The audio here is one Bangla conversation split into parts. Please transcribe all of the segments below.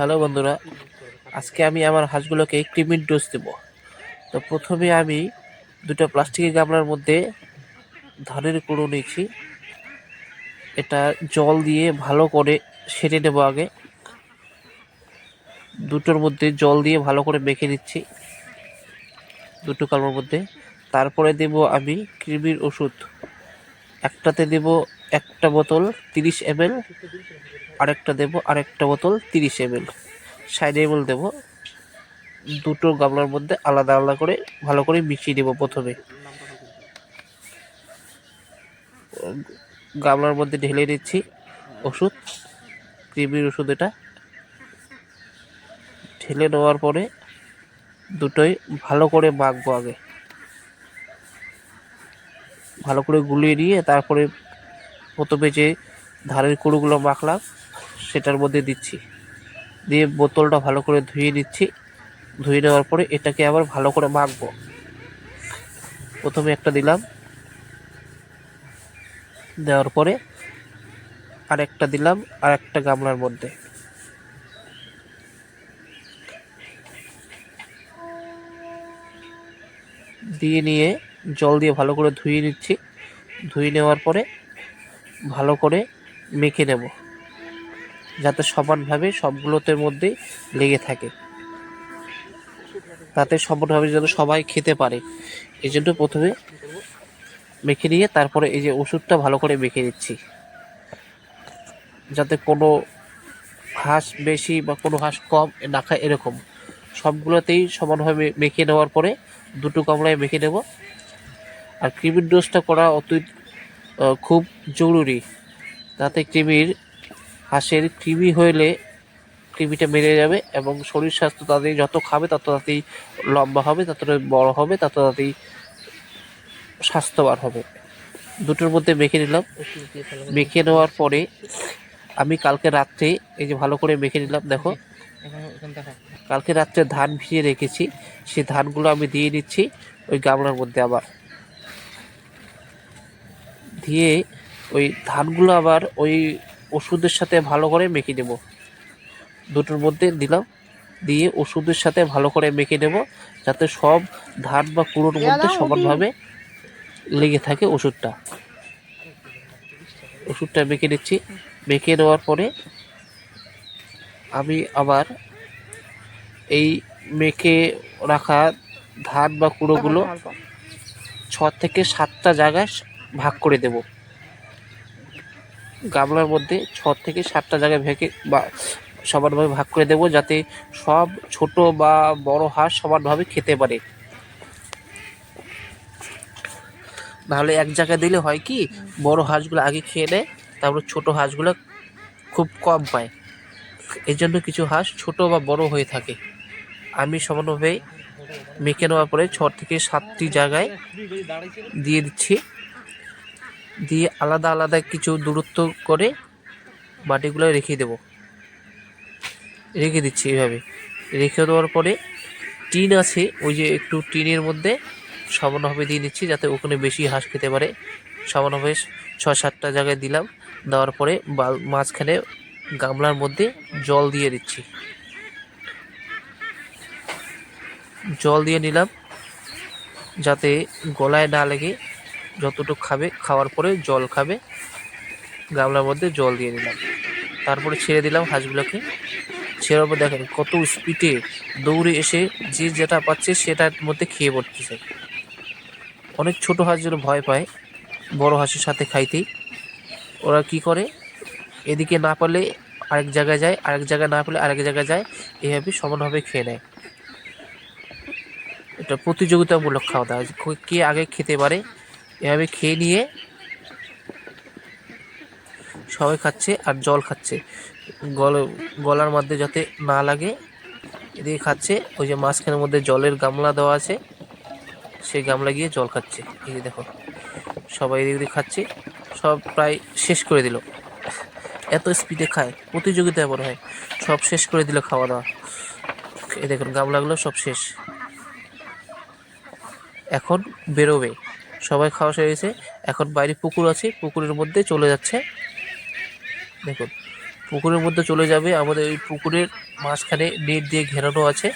হ্যালো বন্ধুরা, আজকে আমি আমার হাঁসগুলোকে কৃমির ডোজ দেব। তো প্রথমে আমি দুটো প্লাস্টিকের গামলার মধ্যে ধানের কুড়ো নিয়েছি। এটা জল দিয়ে ভালো করে সেটে নেব। আগে দুটোর মধ্যে জল দিয়ে ভালো করে মেখে নিচ্ছি, দুটো কালমার মধ্যে। তারপরে দেব আমি কৃমির ওষুধ। একটাতে দেব একটা বোতল 30 ml, আরেকটা দেব আরেকটা বোতল 30 ml, 60 ml দেব। দুটো গামলার মধ্যে আলাদা আলাদা করে ভালো করে মিশিয়ে দেব। প্রথমে গামলার মধ্যে ঢেলে দিচ্ছি ওষুধ, কৃমির ওষুধ। এটা ঢেলে নেওয়ার পরে দুটোই ভালো করে মাখবো। আগে ভালো করে গুলিয়ে নিয়ে তারপরে প্রথমে যে ধানের কুড়োগুলো মাখলাম সেটার মধ্যে দিচ্ছি, দিয়ে বোতলটা ভালো করে ধুয়ে নিচ্ছি। ধুয়ে নেওয়ার পরে এটাকে আবার ভালো করে মাখবো। প্রথমে একটা দিলাম, দেওয়ার পরে আরেকটা দিলাম আর একটা গামলার মধ্যে। দিয়ে নিয়ে জল দিয়ে ভালো করে ধুয়ে নিচ্ছি। ধুয়ে নেওয়ার পরে ভালো করে মেখে নেব, যাতে সমানভাবে সবগুলোতে মধ্যেই লেগে থাকে, তাতে সমানভাবে যেন সবাই খেতে পারে। এই জন্য প্রথমে মেখে নিয়ে তারপরে এই যে ওষুধটা ভালো করে মেখে নিচ্ছি, যাতে কোনো হাঁস বেশি বা কোনো হাঁস কম না খায়, এরকম সবগুলোতেই সমানভাবে মেখে নেওয়ার পরে দুটো গামলায় মেখে নেব। আর কৃমির ডোজটা করা খুব জরুরি, তাতে হাঁসের কৃমি হলে কৃমিটা মেরে যাবে এবং শরীর স্বাস্থ্য তাদের যত খাবে তত তাড়াতাড়ি লম্বা হবে, তত বড় হবে, তত তাড়াতাড়ি স্বাস্থ্যবান হবে। দুটোর মধ্যে মেখে নিলাম। মেখে নেওয়ার পরে আমি কালকে রাত্রে এই যে ভালো করে মেখে নিলাম, দেখো কালকে রাত্রে ধান ভিজিয়ে রেখেছি, সেই ধানগুলো আমি দিয়ে দিচ্ছি ওই গামলার মধ্যে। আবার দিয়ে ওই ধানগুলো আবার ওই ওষুধের সাথে ভালো করে মেখে নেব। দুটোর মধ্যে দিলাম, দিয়ে ওষুধের সাথে ভালো করে মেখে নেব, যাতে সব ধান বা কুড়োর মধ্যে সমানভাবে লেগে থাকে ওষুধটা। ওষুধটা মেখে নিচ্ছি। মেখে নেওয়ার পরে আমি আবার এই মেখে রাখা ধান বা কুড়োগুলো 6 থেকে 7টা জায়গায় ভাগ করে দেব। গামলার মধ্যে 6 থেকে 7টা জায়গায় ভেঙে বা সমানভাবে ভাগ করে দেব, যাতে সব ছোট বা বড় হাঁস সমানভাবে খেতে পারে। নাহলে এক জায়গায় দিলে হয় কি, বড় হাঁসগুলো আগে খেয়ে নেয়, তারপর ছোট হাঁসগুলো খুব কম পায়। এই জন্য কিছু হাঁস ছোট বা বড় হয়ে থাকে। আমি সমানভাবে মেখে নেওয়ার পরে 6 থেকে 7টি জায়গায় দিয়ে দিচ্ছি। দিয়ে আলাদা আলাদা কিছু দূরত্ব করে মাটিগুলো রেখে দিচ্ছি। এইভাবে রেখে দেওয়ার পরে টিন আছে, ওই যে একটু টিনের মধ্যে সমানভাবে দিয়ে দিচ্ছি, যাতে ওখানে বেশি হাঁস খেতে পারে। সমানভাবে 6-7টা জায়গায় দিলাম। দেওয়ার পরে মাঝখানে গামলার মধ্যে জল দিয়ে দিচ্ছি। জল দিয়ে নিলাম যাতে গলায় না লেগে, যতটুকু খাবে খাওয়ার পরে জল খাবে। গামলার মধ্যে জল দিয়ে নিলাম, তারপরে ছেড়ে দিলাম হাঁসগুলোকে। ছেড়ে পর দেখেন কত স্পিডে দৌড়ে এসে যে যেটা পাচ্ছে সেটার মধ্যে খেয়ে পড়তেছে। অনেক ছোট হাঁস যেন ভয় পায় বড় হাঁসের সাথে খাইতেই। ওরা কি করে, এদিকে না পারলে আরেক জায়গায় যায়, আরেক জায়গায় না পেলে আরেক জায়গায় যায়, এভাবে সমানভাবে খেয়ে নেয়। এটা প্রতিযোগিতামূলক খাওয়া দাওয়া, কে আগে খেতে পারে। এভাবে খেয়ে নিয়ে সবাই খাচ্ছে আর জল খাচ্ছে, গলার মধ্যে যাতে না লাগে এদিকে খাচ্ছে। ওই যে মাঝখানের মধ্যে জলের গামলা দেওয়া আছে, সেই গামলা গিয়ে জল খাচ্ছে। এই যে দেখো সবাই এদিকে খাচ্ছে, সব প্রায় শেষ করে দিল। এত স্পিডে খায়, প্রতিযোগিতায় মনে হয়। সব শেষ করে দিল খাওয়া দাওয়া। এই দেখুন গামলাগুলো সব শেষ। এখন বেরোবে, সবাই খাওয়া শেষ হয়েছে। এখন বাইরে পুকুর আছে, পুকুরের মধ্যে চলে যাচ্ছে। দেখুন পুকুরের মধ্যে চলে যাবে। আমাদের ওই পুকুরের মাঝখানে নেট দিয়ে ঘেরানো আছে,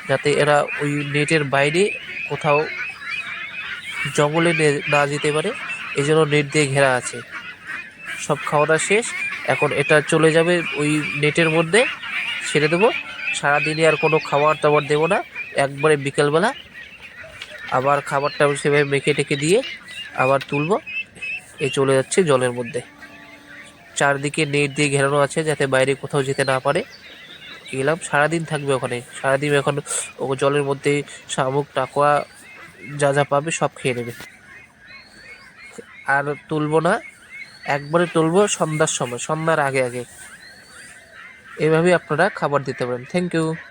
যাতে এরা ওই নেটের বাইরে কোথাও জঙ্গলে না যেতে পারে, এই জন্য নেট দিয়ে ঘেরা আছে। সব খাওয়া শেষ, এখন এটা চলে যাবে ওই নেটের মধ্যে, ছেড়ে দেবো। সারাদিনে আর কোনো খাবার দাবার দেবো না, একবারে বিকেলবেলা আবার খাবারটা সেভাবে মেখে টেকে দিয়ে আবার তুলবো। এ চলে যাচ্ছে জলের মধ্যে। চারদিকে নেট দিয়ে ঘেরানো আছে যাতে বাইরে কোথাও যেতে না পারে। গেলাম, সারাদিন থাকবে ওখানে। সারাদিন এখন ও জলের মধ্যে শামুক, টাকোয়া যা যা পাবে সব খেয়ে নেবে। আর তুলবো না, একবারে তুলবো সন্ধ্যার সময়, সন্ধ্যার আগে আগে। এভাবেই আপনারা খাবার দিতে পারেন। Thank you.